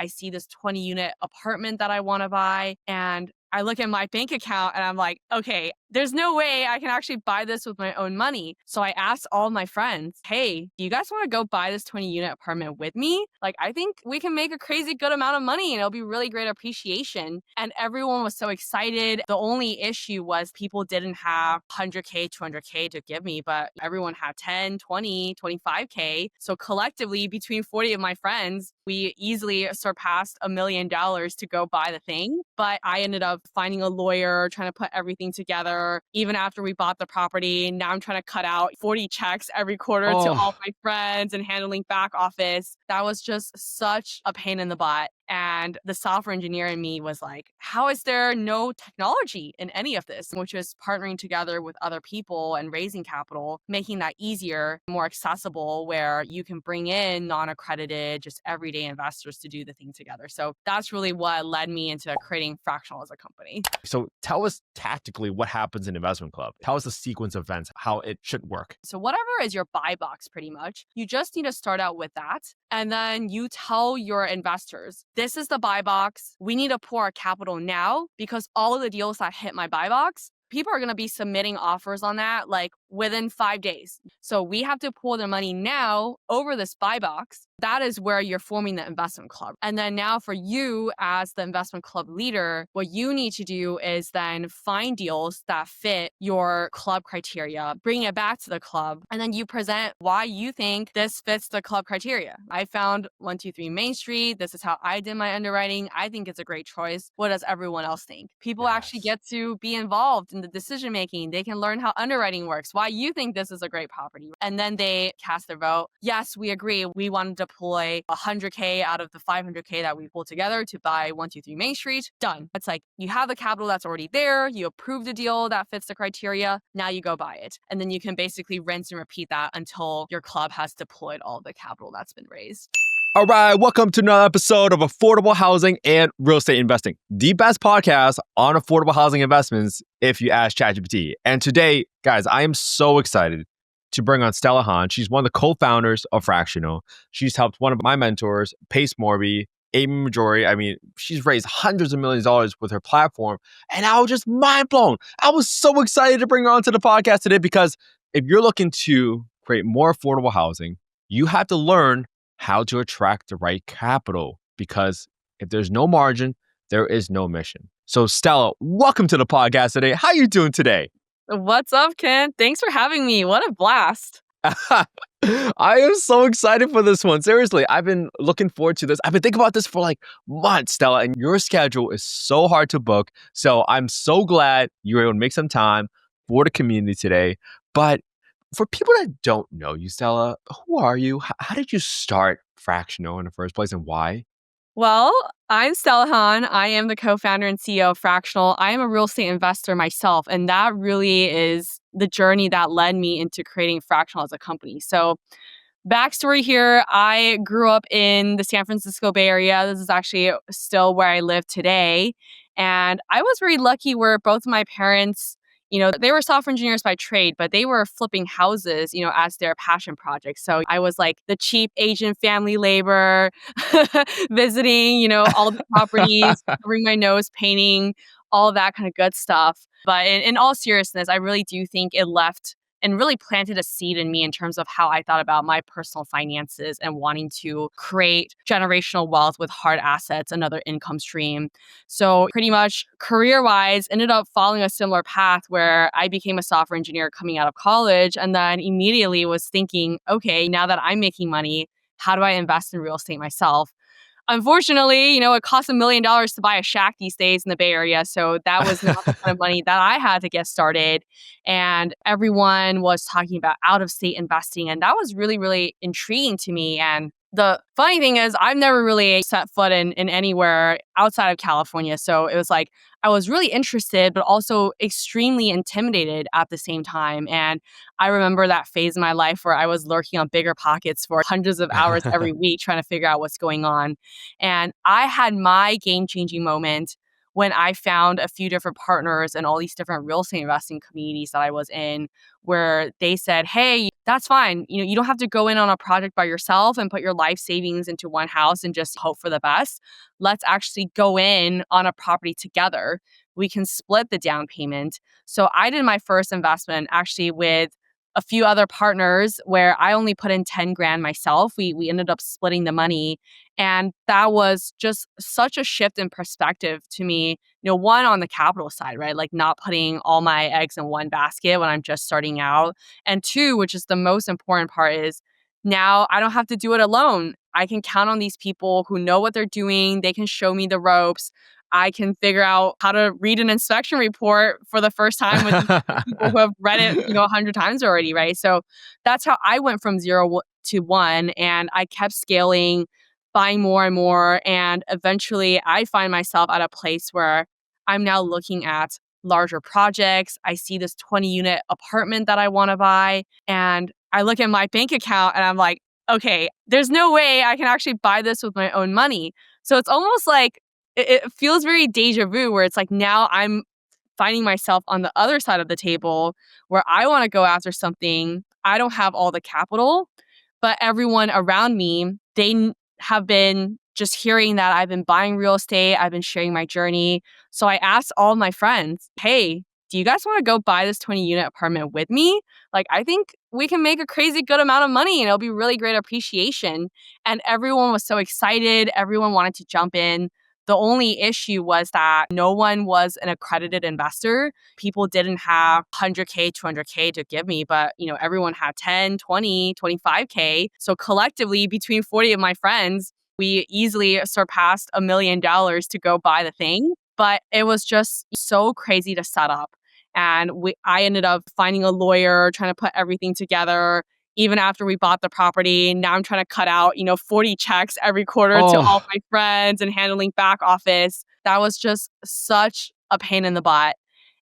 I see this 20 unit apartment that I want to buy. And I look at my bank account and I'm like, okay, there's no way I can actually buy this with my own money. So I asked all my friends, hey, do you guys want to go buy this 20 unit apartment with me? Like, I think we can make a crazy good amount of money and it'll be really great appreciation. And everyone was so excited. The only issue was people didn't have 100K, 200K to give me, but everyone had 10, 20, 25K. So collectively, between 40 of my friends, we easily surpassed $1 million to go buy the thing. But I ended up finding a lawyer, trying to put everything together. Even after we bought the property, now I'm trying to cut out 40 checks every quarter to all my friends and handling back office. That was just such a pain in the butt. And the software engineer in me was like, how is there no technology in any of this? Which is partnering together with other people and raising capital, making that easier, more accessible, where you can bring in non-accredited, just everyday investors to do the thing together. So that's really what led me into creating Fractional as a company. So tell us tactically what happens in Investment Club. Tell us the sequence of events, how it should work. So whatever is your buy box, pretty much, you just need to start out with that. And then you tell your investors, this is the buy box. We need to pour our capital now because all of the deals that hit my buy box, people are going to be submitting offers on that like within 5 days. So we have to pull their money now over this buy box. That is where you're forming the investment club. And then now for you as the investment club leader, what you need to do is then find deals that fit your club criteria, bring it back to the club, and then you present why you think this fits the club criteria. I found 123 Main Street. This is how I did my underwriting. I think it's a great choice. What does everyone else think? People actually get to be involved in the decision making. They can learn how underwriting works, why you think this is a great property. And then they cast their vote. Yes, we agree. We want to deploy 100K out of the 500K that we pulled together to buy 123 Main Street. Done. It's like you have the capital that's already there. You approve the deal that fits the criteria. Now you go buy it. And then you can basically rinse and repeat that until your club has deployed all the capital that's been raised. All right, welcome to another episode of Affordable Housing and Real Estate Investing, the best podcast on affordable housing investments if you ask ChatGPT. And today, guys, I am so excited to bring on Stella Han. She's one of the co-founders of Fractional. She's helped one of my mentors, Pace Morby, Amy Majori. I mean, she's raised hundreds of millions of dollars with her platform. And I was just mind blown. I was so excited to bring her onto the podcast today because if you're looking to create more affordable housing, you have to learn how to attract the right capital, because if there's no margin, there is no mission. So Stella, welcome to the podcast today. How are you doing today? What's up, Kent? Thanks for having me. What a blast. I am so excited for this one. Seriously, I've been looking forward to this. I've been thinking about this for like months, Stella, and your schedule is so hard to book. So I'm so glad you were able to make some time for the community today. But for people that don't know you, Stella, who are you? How did you start Fractional in the first place and why? Well, I'm Stella Han. I am the co-founder and CEO of Fractional. I am a real estate investor myself, and that really is the journey that led me into creating Fractional as a company. So backstory here, I grew up in the San Francisco Bay Area. This is actually still where I live today. And I was very lucky where both of my parents, they were software engineers by trade, but they were flipping houses, as their passion project. So I was like the cheap Asian family labor, visiting, all the properties, covering my nose, painting, all of that kind of good stuff. But in all seriousness, I really do think it left and really planted a seed in me in terms of how I thought about my personal finances and wanting to create generational wealth with hard assets, another income stream. So pretty much career-wise, ended up following a similar path where I became a software engineer coming out of college and then immediately was thinking, okay, now that I'm making money, how do I invest in real estate myself? Unfortunately, it costs $1 million to buy a shack these days in the Bay Area. So that was not the kind of money that I had to get started. And everyone was talking about out-of-state investing. And that was really, really intriguing to me. And the funny thing is, I've never really set foot in anywhere outside of California. So it was like, I was really interested, but also extremely intimidated at the same time. And I remember that phase in my life where I was lurking on Bigger Pockets for hundreds of hours every week trying to figure out what's going on. And I had my game-changing moment when I found a few different partners and all these different real estate investing communities that I was in, where they said, hey, that's fine. You don't have to go in on a project by yourself and put your life savings into one house and just hope for the best. Let's actually go in on a property together. We can split the down payment. So I did my first investment actually with a few other partners where I only put in 10 grand myself. We ended up splitting the money. And that was just such a shift in perspective to me. One on the capital side, right? Like not putting all my eggs in one basket when I'm just starting out. And two, which is the most important part, is now I don't have to do it alone. I can count on these people who know what they're doing. They can show me the ropes. I can figure out how to read an inspection report for the first time with these people who have read it, 100 times already, right? So that's how I went from zero to one, and I kept scaling, buying more and more, and eventually I find myself at a place where I'm now looking at larger projects. I see this 20-unit apartment that I want to buy, and I look at my bank account and I'm like, okay, there's no way I can actually buy this with my own money. So it's almost like it feels very deja vu, where it's like now I'm finding myself on the other side of the table where I want to go after something. I don't have all the capital, but everyone around me, have been just hearing that I've been buying real estate. I've been sharing my journey. So I asked all my friends, hey, do you guys want to go buy this 20-unit apartment with me? Like, I think we can make a crazy good amount of money and it'll be really great appreciation. And everyone was so excited. Everyone wanted to jump in. The only issue was that no one was an accredited investor. People didn't have 100K, 200K to give me, but everyone had 10, 20, 25K. So collectively, between 40 of my friends, we easily surpassed $1 million to go buy the thing. But it was just so crazy to set up. And I ended up finding a lawyer, trying to put everything together. Even after we bought the property, now I'm trying to cut out, 40 checks every quarter to all Oh, my friends and handling back office. That was just such a pain in the butt.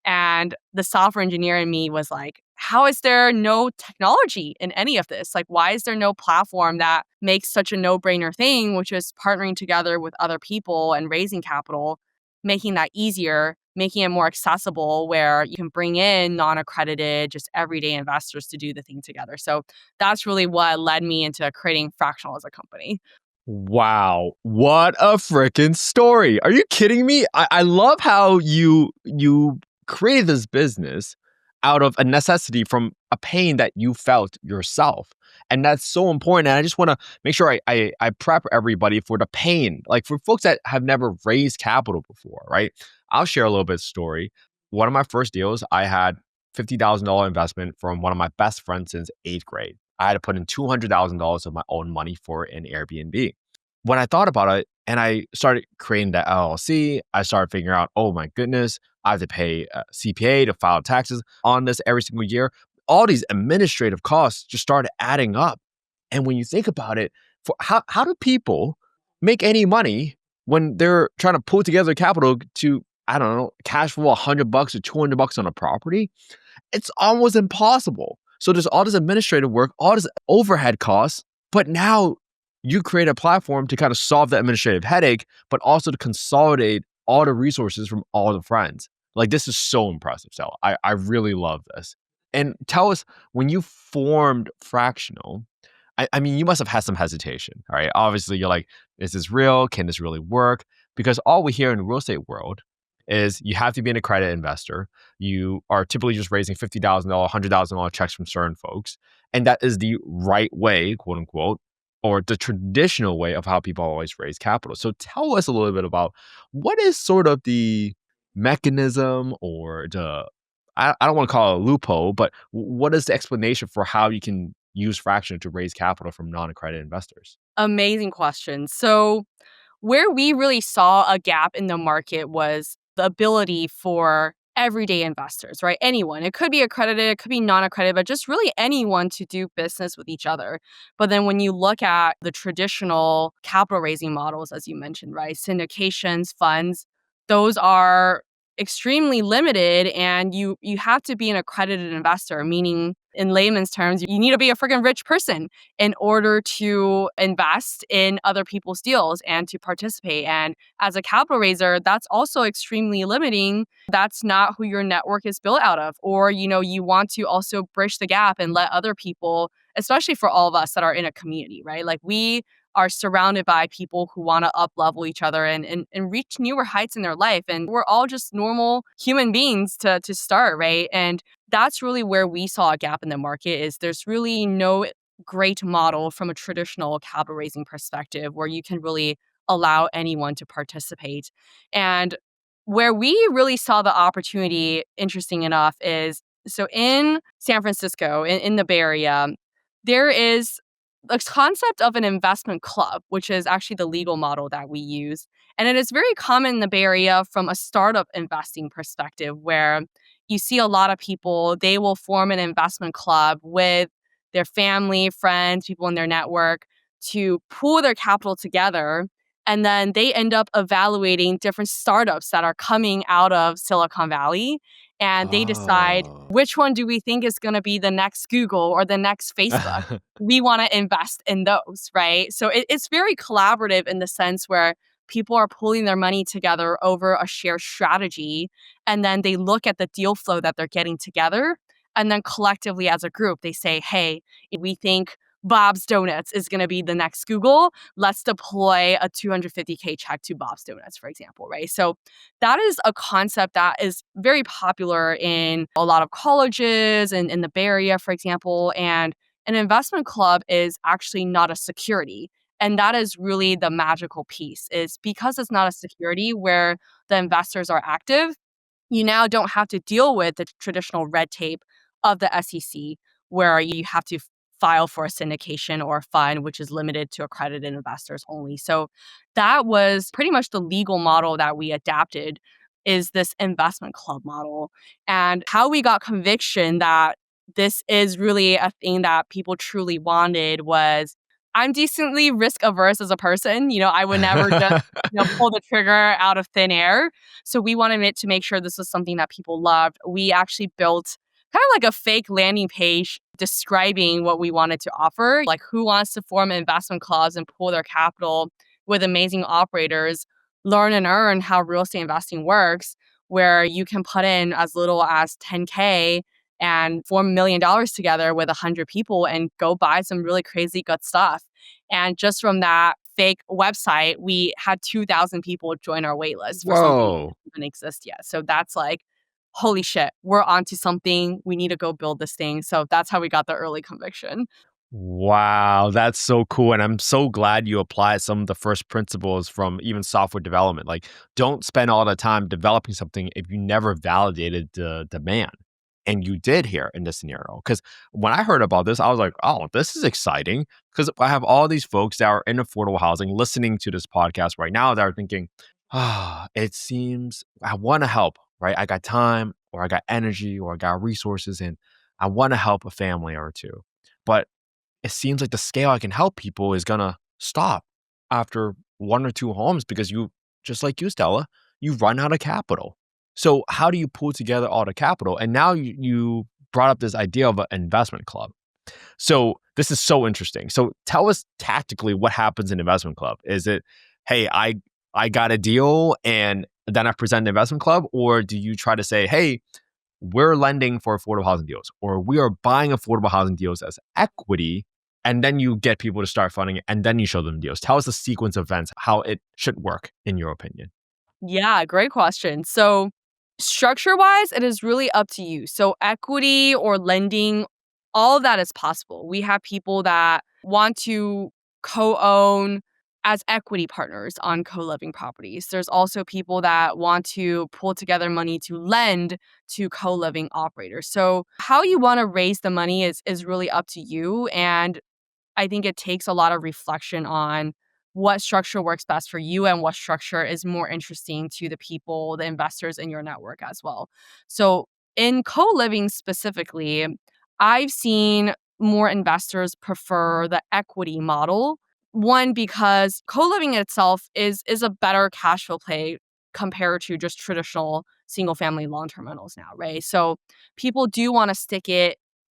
And the software engineer in me was like, how is there no technology in any of this? Like, why is there no platform that makes such a no-brainer thing, which is partnering together with other people and raising capital, making that easier, making it more accessible where you can bring in non-accredited, just everyday investors to do the thing together. So that's really what led me into creating Fractional as a company. wow. What a freaking story. Are you kidding me? I love how you created this business out of a necessity from a pain that you felt yourself. And that's so important. And I just want to make sure I prep everybody for the pain. Like for folks that have never raised capital before, right? I'll share a little bit of story. One of my first deals, I had $50,000 investment from one of my best friends since eighth grade. I had to put in $200,000 of my own money for an Airbnb. When I thought about it and I started creating that LLC, I started figuring out, oh my goodness, I have to pay a CPA to file taxes on this every single year. All these administrative costs just started adding up. And when you think about it, how do people make any money when they're trying to pull together capital to, I don't know, cash flow $100 or $200 on a property? It's almost impossible. So there's all this administrative work, all this overhead costs, but now you create a platform to kind of solve the administrative headache, but also to consolidate all the resources from all the friends. Like this is so impressive, Stella. I really love this. And tell us, when you formed Fractional, I mean, you must have had some hesitation, right? Obviously, you're like, is this real? Can this really work? Because all we hear in the real estate world is you have to be an accredited investor. You are typically just raising $50,000, $100,000 checks from certain folks. And that is the right way, quote unquote, or the traditional way of how people always raise capital. So tell us a little bit about what is sort of the mechanism or I don't want to call it a loophole, but what is the explanation for how you can use Fraction to raise capital from non-accredited investors? Amazing question. So where we really saw a gap in the market was the ability for everyday investors, right? Anyone. It could be accredited, it could be non-accredited, but just really anyone to do business with each other. But then when you look at the traditional capital raising models, as you mentioned, right? Syndications, funds, those are extremely limited, and you have to be an accredited investor, meaning In layman's terms, you need to be a freaking rich person in order to invest in other people's deals and to participate. And as a capital raiser, that's also extremely limiting. That's not who your network is built out of. Or, you want to also bridge the gap and let other people, especially for all of us that are in a community, right? Like we are surrounded by people who want to up level each other and reach newer heights in their life. And we're all just normal human beings to start, right? And that's really where we saw a gap in the market is there's really no great model from a traditional capital raising perspective where you can really allow anyone to participate. And where we really saw the opportunity, interesting enough, is so in San Francisco, in the Bay Area, there is a concept of an investment club, which is actually the legal model that we use. And it is very common in the Bay Area from a startup investing perspective, where you see a lot of people, they will form an investment club with their family, friends, people in their network to pool their capital together. And then they end up evaluating different startups that are coming out of Silicon Valley. And they decide Oh. which one do we think is going to be the next Google or the next Facebook. We want to invest in those, right? So it's very collaborative in the sense where people are pooling their money together over a shared strategy. And then they look at the deal flow that they're getting together. And then collectively as a group, they say, hey, we think Bob's Donuts is going to be the next Google. Let's deploy a 250K check to Bob's Donuts, for example, right? So that is a concept that is very popular in a lot of colleges and in the Bay Area, for example. And an investment club is actually not a security. And that is really the magical piece is because it's not a security where the investors are active, you now don't have to deal with the traditional red tape of the SEC, where you have to file for a syndication or a fund, which is limited to accredited investors only. So that was pretty much the legal model that we adapted is this investment club model. And how we got conviction that this is really a thing that people truly wanted was I'm decently risk averse as a person. I would never just, pull the trigger out of thin air. So we wanted it to make sure this was something that people loved. We actually built kind of like a fake landing page describing what we wanted to offer, like who wants to form investment clubs and pool their capital with amazing operators, learn and earn how real estate investing works, where you can put in as little as 10K and form $1 million together with 100 people and go buy some really crazy good stuff. And just from that fake website, we had 2,000 people join our waitlist for something that Whoa. doesn't even exist yet. So that's like, holy shit, we're onto something. We need to go build this thing. So that's how we got the early conviction. Wow, that's so cool. And I'm so glad you applied some of the first principles from even software development. Like, don't spend all the time developing something if you never validated the demand. And you did here in this scenario. Because when I heard about this, I was like, oh, this is exciting. Because I have all these folks that are in affordable housing listening to this podcast right now that are thinking, it seems I want to help, right? I got time or I got energy or I got resources and I want to help a family or two. But it seems like the scale I can help people is gonna stop after one or two homes because you, just like you, Stella, you run out of capital. So how do you pull together all the capital? And now you brought up this idea of an investment club. So this is so interesting. So tell us tactically what happens in investment club. Is it, hey, I got a deal and then I present an investment club, or do you try to say, hey, we're lending for affordable housing deals, or we are buying affordable housing deals as equity, and then you get people to start funding it, and then you show them deals. Tell us the sequence of events, how it should work, in your opinion. Yeah, great question. So, structure wise, it is really up to you. So, equity or lending, all of that is possible. We have people that want to co own as equity partners on co living properties. There's also people that want to pull together money to lend to co living operators. So, how you want to raise the money is really up to you. And I think it takes a lot of reflection on what structure works best for you and what structure is more interesting to the people, the investors in your network as well. So, in co living specifically, I've seen more investors prefer the equity model. One, because co living itself is a better cash flow play compared to just traditional single family long term rentals now, right? So, people do want to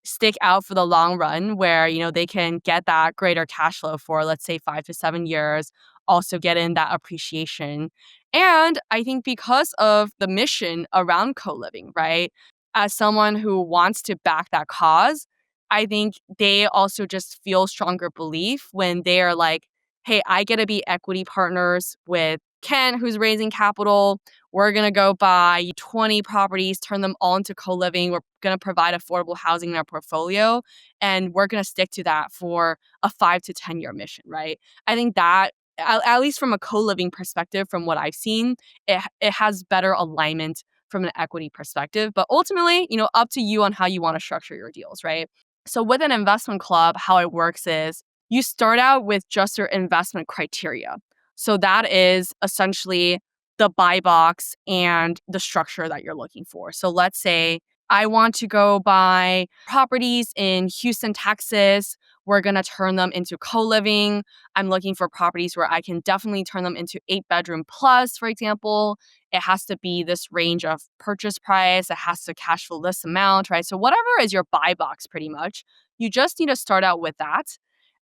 stick out for the long run where, they can get that greater cash flow for, let's say, 5 to 7 years, also get in that appreciation. And I think because of the mission around co-living, right? As someone who wants to back that cause, I think they also just feel stronger belief when they are like, hey, I get to be equity partners with Kent, who's raising capital. We're going to go buy 20 properties, turn them all into co-living. We're going to provide affordable housing in our portfolio. And we're going to stick to that for a 5 to 10 year mission, right? I think that, at least from a co-living perspective, from what I've seen, it has better alignment from an equity perspective. But ultimately, up to you on how you want to structure your deals, right? So with an investment club, how it works is you start out with just your investment criteria. So that is essentially the buy box and the structure that you're looking for. So let's say I want to go buy properties in Houston, Texas. We're going to turn them into co-living. I'm looking for properties where I can definitely turn them into 8 bedroom plus, for example. It has to be this range of purchase price. It has to cash flow this amount, right? So whatever is your buy box, pretty much, you just need to start out with that.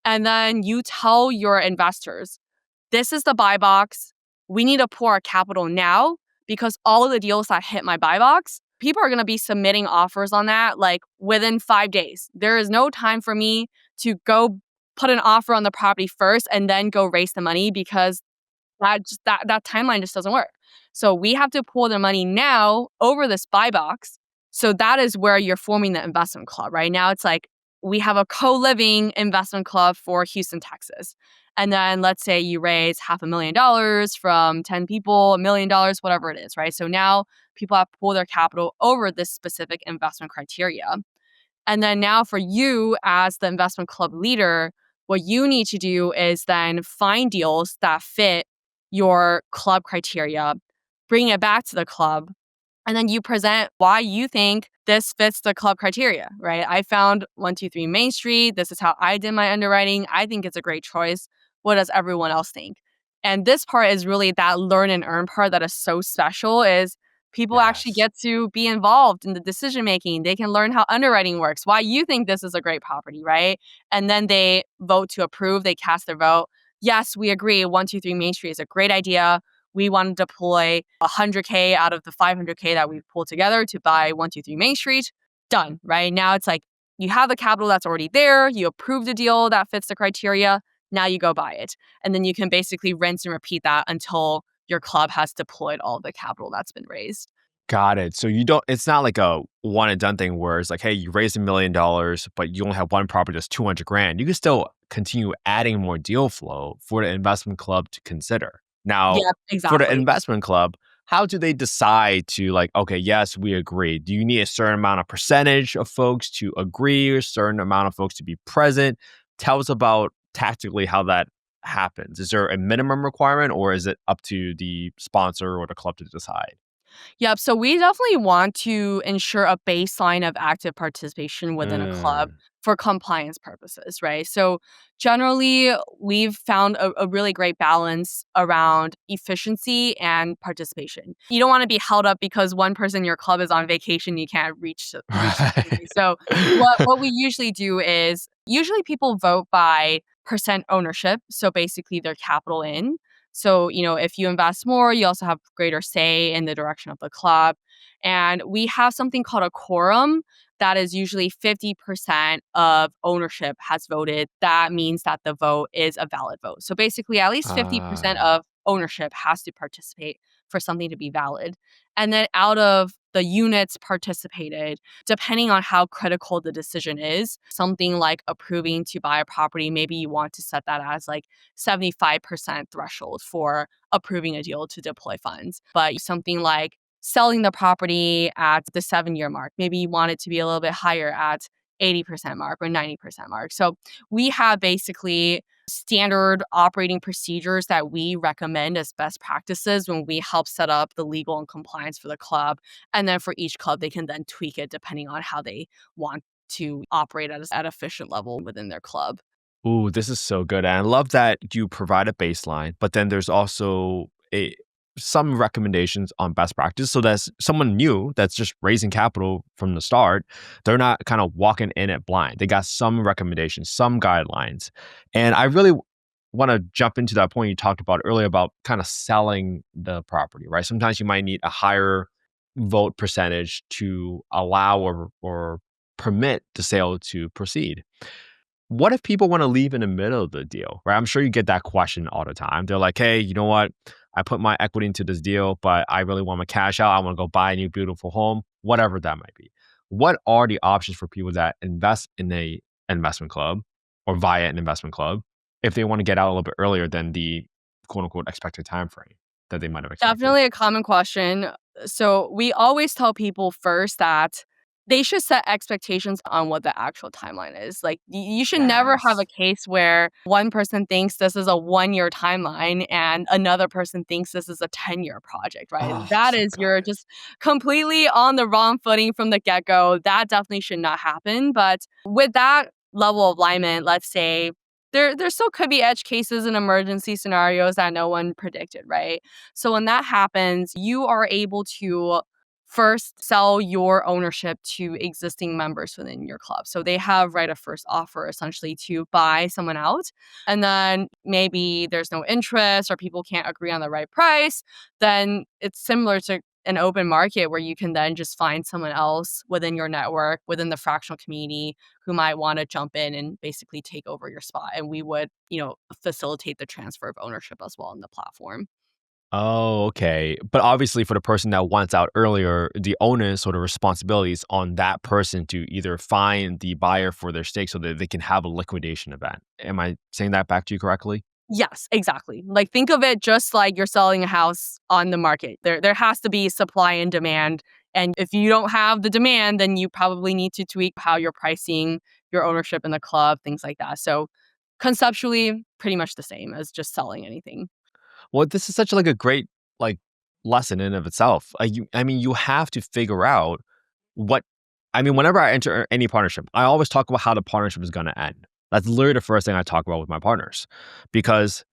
And then you tell your investors, this is the buy box. We need to pour our capital now because all of the deals that hit my buy box, people are going to be submitting offers on that like within 5 days. There is no time for me to go put an offer on the property first and then go raise the money because that timeline just doesn't work. So we have to pull the money now over this buy box. So that is where you're forming the investment club. Right now, it's like we have a co-living investment club for Houston, Texas. And then let's say you raise $500,000 from 10 people, $1 million, whatever it is, right? So now people have to pull their capital over this specific investment criteria. And then now for you as the investment club leader, what you need to do is then find deals that fit your club criteria, bring it back to the club, and then you present why you think this fits the club criteria, right? I found 123 Main Street. This is how I did my underwriting. I think it's a great choice. What does everyone else think? And this part is really that learn and earn part that is so special is people actually Yes. get to be involved in the decision making. They can learn how underwriting works, why you think this is a great property, right? And then they vote to approve, they cast their vote. Yes, we agree 123 Main Street is a great idea. We want to deploy 100K out of the 500K that we've pulled together to buy 123 Main Street. Done, right? Now it's like you have the capital that's already there. You approved a deal that fits the criteria. Now you go buy it. And then you can basically rinse and repeat that until your club has deployed all of the capital that's been raised. Got it. So it's not like a one and done thing where it's like, hey, you raised $1 million, but you only have one property that's 200 grand. You can still continue adding more deal flow for the investment club to consider. Now, Yep, for the exactly. investment club, how do they decide to like, okay, yes, we agree. Do you need a certain amount of percentage of folks to agree, or a certain amount of folks to be present? Tell us about tactically how that happens. Is there a minimum requirement or is it up to the sponsor or the club to decide? Yep. So we definitely want to ensure a baseline of active participation within a club Mm. for compliance purposes, right? So generally, we've found a really great balance around efficiency and participation. You don't want to be held up because one person in your club is on vacation, you can't reach the Right. committee. So what we usually do is usually people vote by percent ownership, so basically their capital in. So, if you invest more, you also have greater say in the direction of the club. And we have something called a quorum that is usually 50% of ownership has voted. That means that the vote is a valid vote. So basically, at least 50% Ah. of ownership has to participate for something to be valid. And then out of the units participated, depending on how critical the decision is, something like approving to buy a property, maybe you want to set that as like 75% threshold for approving a deal to deploy funds. But something like selling the property at the 7 year mark, maybe you want it to be a little bit higher at 80% mark or 90% mark. So we have basically standard operating procedures that we recommend as best practices when we help set up the legal and compliance for the club. And then for each club, they can then tweak it depending on how they want to operate at efficient level within their club. Ooh, this is so good. And I love that you provide a baseline, but then there's also some recommendations on best practice so that someone new that's just raising capital from the start, they're not kind of walking in it blind. They got some recommendations, some guidelines. And I really want to jump into that point you talked about earlier about kind of selling the property, right? Sometimes you might need a higher vote percentage to allow or permit the sale to proceed. What if people want to leave in the middle of the deal, right? I'm sure you get that question all the time. They're like, hey, you know what? I put my equity into this deal, but I really want to cash out. I want to go buy a new beautiful home, whatever that might be. What are the options for people that invest in a investment club or via an investment club if they want to get out a little bit earlier than the quote unquote expected time frame that they might have expected? Definitely a common question. So we always tell people first that they should set expectations on what the actual timeline is. Like you should never have a Yes. case where one person thinks this is a 1 year timeline and another person thinks this is a 10-year project, right? Oh, That so is good. you're just completely on the wrong footing from the get-go. That definitely should not happen. But with that level of alignment, let's say there still could be edge cases and emergency scenarios that no one predicted, right? So when that happens, you are able to first sell your ownership to existing members within your club. So they have right of first offer essentially to buy someone out. And then maybe there's no interest or people can't agree on the right price. Then it's similar to an open market where you can then just find someone else within your network, within the fractional community who might want to jump in and basically take over your spot. And we would, facilitate the transfer of ownership as well in the platform. Oh, okay. But obviously, for the person that wants out earlier, the onus or the responsibility is on that person to either find the buyer for their stake so that they can have a liquidation event. Am I saying that back to you correctly? Yes, exactly. Like think of it just like you're selling a house on the market. There has to be supply and demand. And if you don't have the demand, then you probably need to tweak how you're pricing your ownership in the club, things like that. So conceptually, pretty much the same as just selling anything. Well, this is such like a great like lesson in of itself. I mean, you have to figure out what. I mean, whenever I enter any partnership, I always talk about how the partnership is going to end. That's literally the first thing I talk about with my partners, because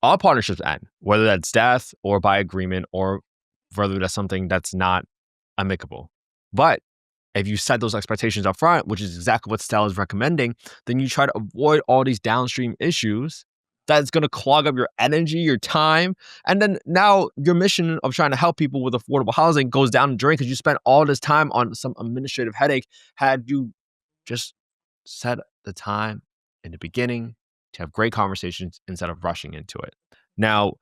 all partnerships end, whether that's death or by agreement or whether that's something that's not amicable. But if you set those expectations up front, which is exactly what Stella is recommending, then you try to avoid all these downstream issues that's going to clog up your energy, your time. And then now your mission of trying to help people with affordable housing goes down the drain because you spent all this time on some administrative headache. Had you just set the time in the beginning to have great conversations instead of rushing into it. Now,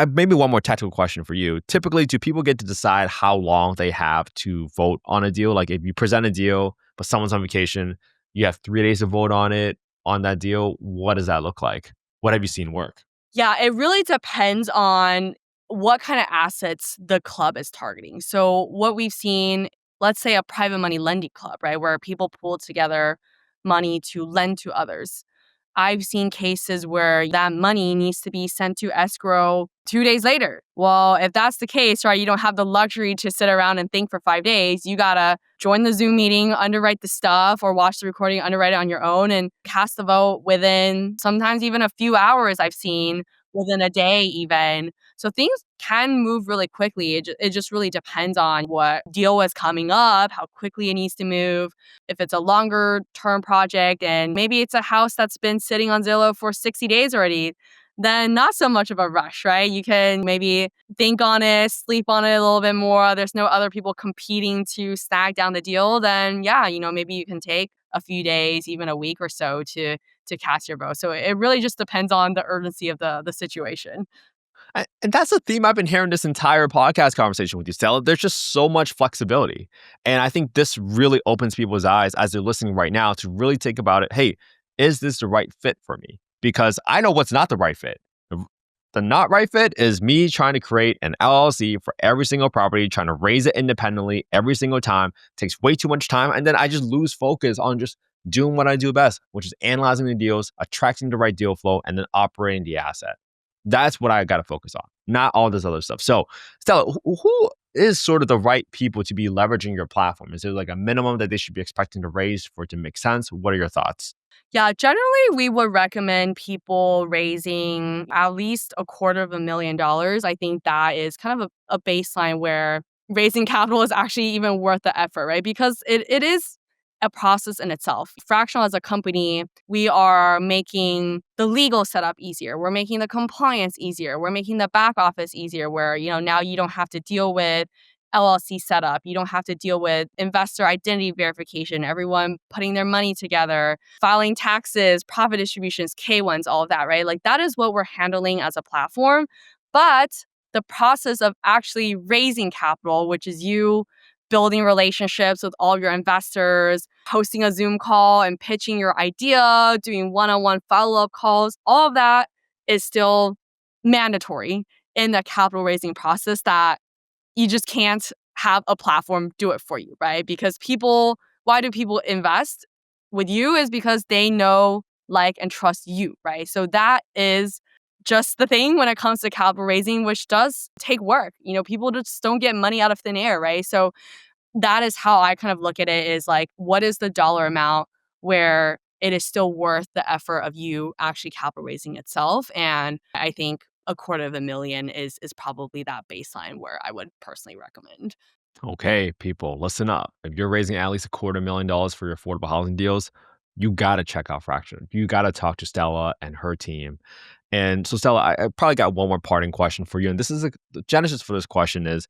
maybe one more technical question for you. Typically, do people get to decide how long they have to vote on a deal? Like if you present a deal, but someone's on vacation, you have 3 days to vote on it, on that deal. What does that look like? What have you seen work? Yeah, it really depends on what kind of assets the club is targeting. So, what we've seen, let's say a private money lending club, right, where people pool together money to lend to others. I've seen cases where that money needs to be sent to escrow 2 days later. Well, if that's the case, right, you don't have the luxury to sit around and think for 5 days. You gotta join the Zoom meeting, underwrite the stuff, or watch the recording, underwrite it on your own, and cast the vote within sometimes even a few hours. I've seen within a day, even. So things can move really quickly. It just really depends on what deal is coming up, how quickly it needs to move. If it's a longer term project and maybe it's a house that's been sitting on Zillow for 60 days already, then not so much of a rush, right? You can maybe think on it, sleep on it a little bit more. There's no other people competing to snag down the deal. Then yeah, maybe you can take a few days, even a week or so to cast your vote. So it really just depends on the urgency of the situation. And that's the theme I've been hearing this entire podcast conversation with you, Stella. There's just so much flexibility. And I think this really opens people's eyes as they're listening right now to really think about it. Hey, is this the right fit for me? Because I know what's not the right fit. The not right fit is me trying to create an LLC for every single property, trying to raise it independently every single time. It takes way too much time. And then I just lose focus on just doing what I do best, which is analyzing the deals, attracting the right deal flow, and then operating the asset. That's what I got to focus on, not all this other stuff. So, Stella, who is sort of the right people to be leveraging your platform? Is there like a minimum that they should be expecting to raise for it to make sense? What are your thoughts? Yeah, generally we would recommend people raising at least $250,000. I think that is kind of a baseline where raising capital is actually even worth the effort, right? Because it is a process in itself. Fractional as a company, we are making the legal setup easier. We're making the compliance easier. We're making the back office easier where, now you don't have to deal with LLC setup. You don't have to deal with investor identity verification, everyone putting their money together, filing taxes, profit distributions, K1s, all of that, right? Like that is what we're handling as a platform. But the process of actually raising capital, which is you building relationships with all of your investors, hosting a Zoom call and pitching your idea, doing one-on-one follow-up calls, all of that is still mandatory in the capital raising process that you just can't have a platform do it for you, right? Because why do people invest with you is because they know, like, and trust you, right? So that is just the thing when it comes to capital raising, which does take work. People just don't get money out of thin air, right? So that is how I kind of look at it is like, what is the dollar amount where it is still worth the effort of you actually capital raising itself? And I think $250,000 is probably that baseline where I would personally recommend. Okay, people, listen up. If you're raising at least $250,000 for your affordable housing deals, you got to check out Fraction. You got to talk to Stella and her team. And so, Stella, I probably got one more parting question for you. And the genesis for this question is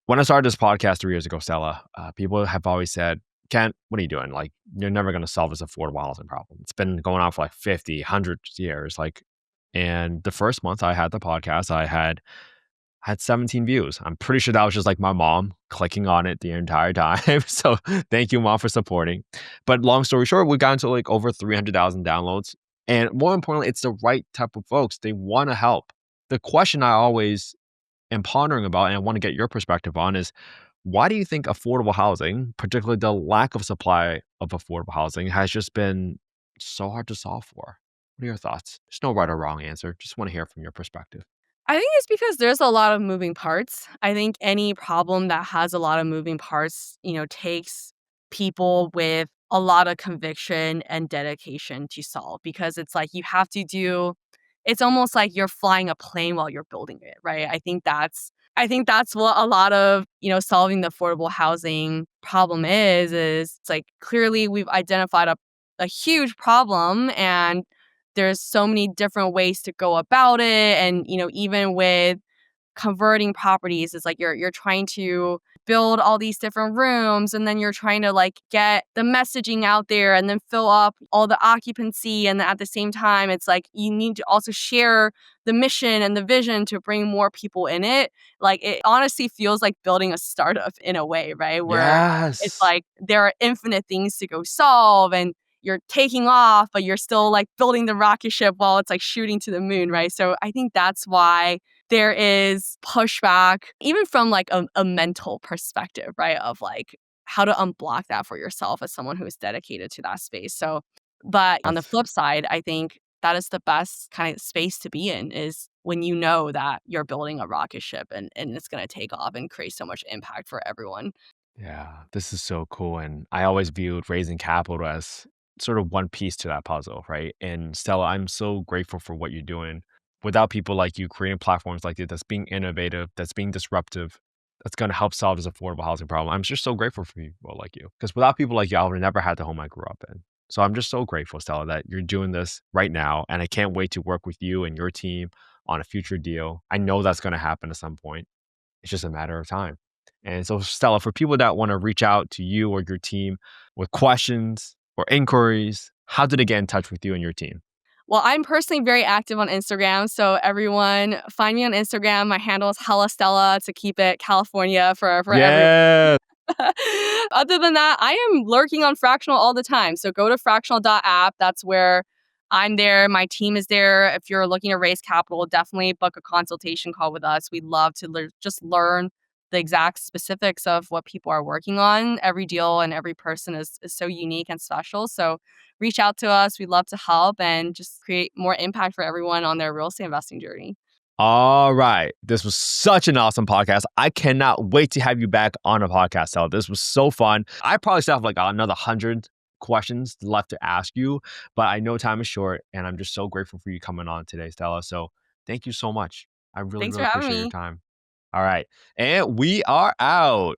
when I started this podcast 3 years ago, Stella, people have always said, Kent, what are you doing? Like, you're never going to solve this affordable housing problem. It's been going on for like 50, 100 years. And the first month I had the podcast, I had 17 views. I'm pretty sure that was just like my mom clicking on it the entire time. So thank you, mom, for supporting. But long story short, we got into like over 300,000 downloads. And more importantly, it's the right type of folks. They want to help. The question I always am pondering about, and I want to get your perspective on, is why do you think affordable housing, particularly the lack of supply of affordable housing, has just been so hard to solve for? What are your thoughts? There's no right or wrong answer. Just want to hear from your perspective. I think it's because there's a lot of moving parts. I think any problem that has a lot of moving parts, takes people with a lot of conviction and dedication to solve because it's like it's almost like you're flying a plane while you're building it, right? I think that's what a lot of, solving the affordable housing problem is it's like clearly we've identified a huge problem and there's so many different ways to go about it. And, even with converting properties, it's like you're trying to build all these different rooms and then you're trying to like get the messaging out there and then fill up all the occupancy. And at the same time, it's like you need to also share the mission and the vision to bring more people in it. Like it honestly feels like building a startup in a way, right? Where it's Yes. like there are infinite things to go solve and you're taking off, but you're still like building the rocket ship while it's like shooting to the moon, right? So I think that's why there is pushback, even from like a mental perspective, right? Of like how to unblock that for yourself as someone who is dedicated to that space. So, but on the That's flip side, I think that is the best kind of space to be in is when you know that you're building a rocket ship and it's going to take off and create so much impact for everyone. Yeah, this is so cool. And I always viewed raising capital as sort of one piece to that puzzle, right? And Stella, I'm so grateful for what you're doing. Without people like you creating platforms like this, that's being innovative, that's being disruptive, that's going to help solve this affordable housing problem. I'm just so grateful for people like you. Because without people like you, I would have never had the home I grew up in. So I'm just so grateful, Stella, that you're doing this right now. And I can't wait to work with you and your team on a future deal. I know that's going to happen at some point. It's just a matter of time. And so, Stella, for people that want to reach out to you or your team with questions or inquiries, how do they get in touch with you and your team? Well, I'm personally very active on Instagram. So everyone find me on Instagram. My handle is Hella Stella to keep it California for everyone. Yeah. Other than that, I am lurking on Fractional all the time. So go to fractional.app. That's where I'm there. My team is there. If you're looking to raise capital, definitely book a consultation call with us. We'd love to just learn the exact specifics of what people are working on. Every deal and every person is so unique and special. So reach out to us. We'd love to help and just create more impact for everyone on their real estate investing journey. All right. This was such an awesome podcast. I cannot wait to have you back on a podcast, Stella. This was so fun. I probably still have like another 100 questions left to ask you, but I know time is short and I'm just so grateful for you coming on today, Stella. So thank you so much. I really, Thanks for really having appreciate your me. time. All right. And we are out.